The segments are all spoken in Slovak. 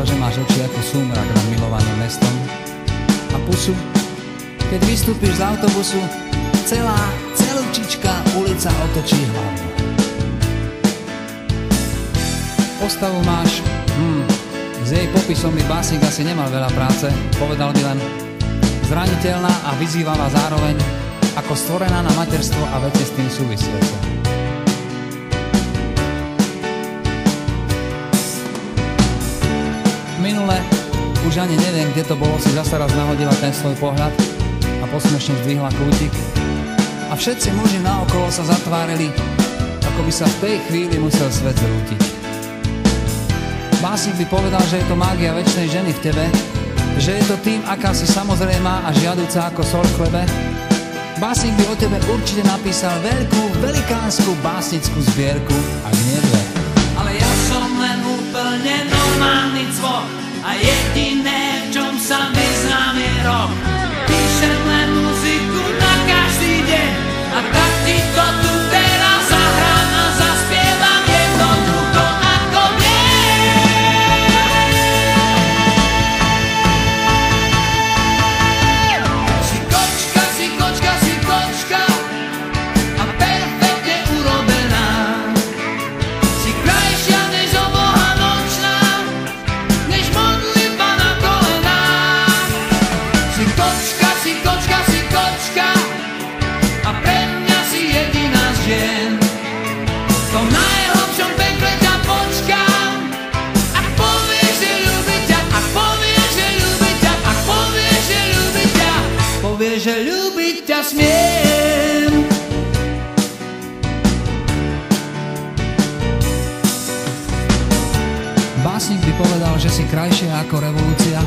povedal, že máš oči ako súmrak nad milovaným mestom a pusu, keď vystúpiš z autobusu, celúčička ulica otočí hlavu. Postavu máš, s jej popisom by básnik asi nemal veľa práce, povedal by len zraniteľná a vyzývavá zároveň, ako stvorená na materstvo a veci s tým súvisiace. Minule, už ani neviem, kde to bolo, si zasa raz nahodila ten svoj pohľad a posmešne zdvihla kútik a všetci muži naokolo sa zatvárili, ako by sa v tej chvíli musel svet zrútiť. Básnik by povedal, že je to mágia večnej ženy v tebe, že je to tým, aká si samozrejmá a žiaduca ako sol v chlebe. Básnik by o tebe určite napísal veľkú, velikánsku básnickú zbierku, ak nie dve. Ale ja som len úplne normálny cvok a jediné, v čom sa vyznám, je rock. Píšem len muziku na každý deň a tak ti to tu teraz zahrám a zaspievam jednoducho ako viem. Si kočka, si kočka, si kočka a perfektne urobená. Si krajšia než oboha nočná, než modlitba na kolenách. Si kočka, si kočka, si kočka a pre mňa si jediná z žien. V tom najhlbšom pekle ťa počkám, ak povieš, že ľúbi ťa, ak povieš, že ľúbi ťa, ak povieš, že ľúbi ťa, povieš, že ľúbiť ťa smiem. Básnik by povedal, že si krajšia ako revolúcia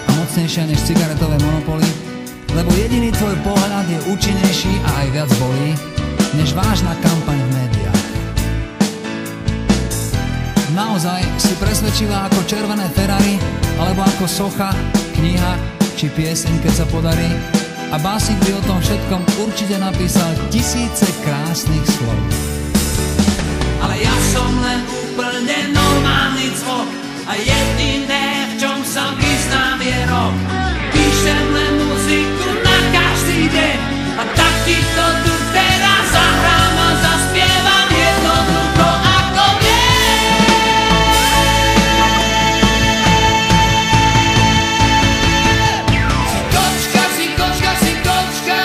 a mocnejšia než cigaretové monopoly, lebo jediný tvoj pohľad je účinnejší a aj viac bolí, než vážna kampaň v médiách. Naozaj si presvedčivá ako červené Ferrari, alebo ako socha, kniha či pieseň, keď sa podarí. A básnik by o tom všetkom určite napísal tisíce krásnych slov. Ale ja som len úplne normálny cvok a jediné, v čom sa vyznám, je rock. Píšem len muziku na každý deň a tak ti to tu teraz zahrám a zaspievam jednoducho ako viem. Si kočka, si kočka, si kočka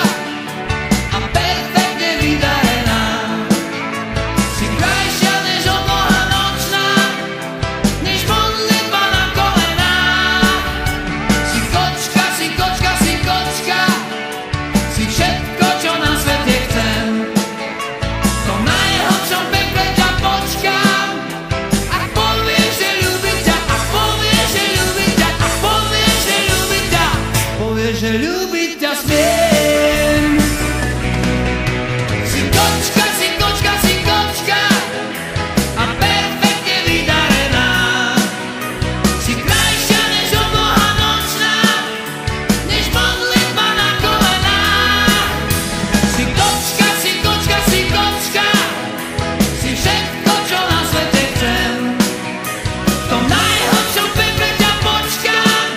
a perfektne vydarená. Si krajšia než oboha nočná, než modlitba na kolenách. Si kočka, si kočka, si kočka, si všetko, čo na svete chcem. V tom najhlbšom pekle ťa počkám, ak povieš, že ľúbi ťa, ak povieš, že ľúbi ťa, ak povieš, že ľúbi ťa, povieš, že ľúbiť ťa smiem. Si kočka, si kočka, si kočka a perfektne vydarená. Si krajšia než oboha nočná, než modlitba na kolenách. Si kočka, si kočka, si kočka, si všetko, čo na svete chcem. V tom najhlbšom pekle ťa počkám,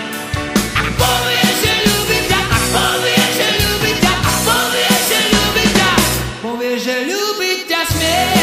ak povieš, že ľúbi ťa, ak povieš, že ľúbi ťa, ak povieš, že ľúbi ťa, povieš, že ľúbiť ťa smiem.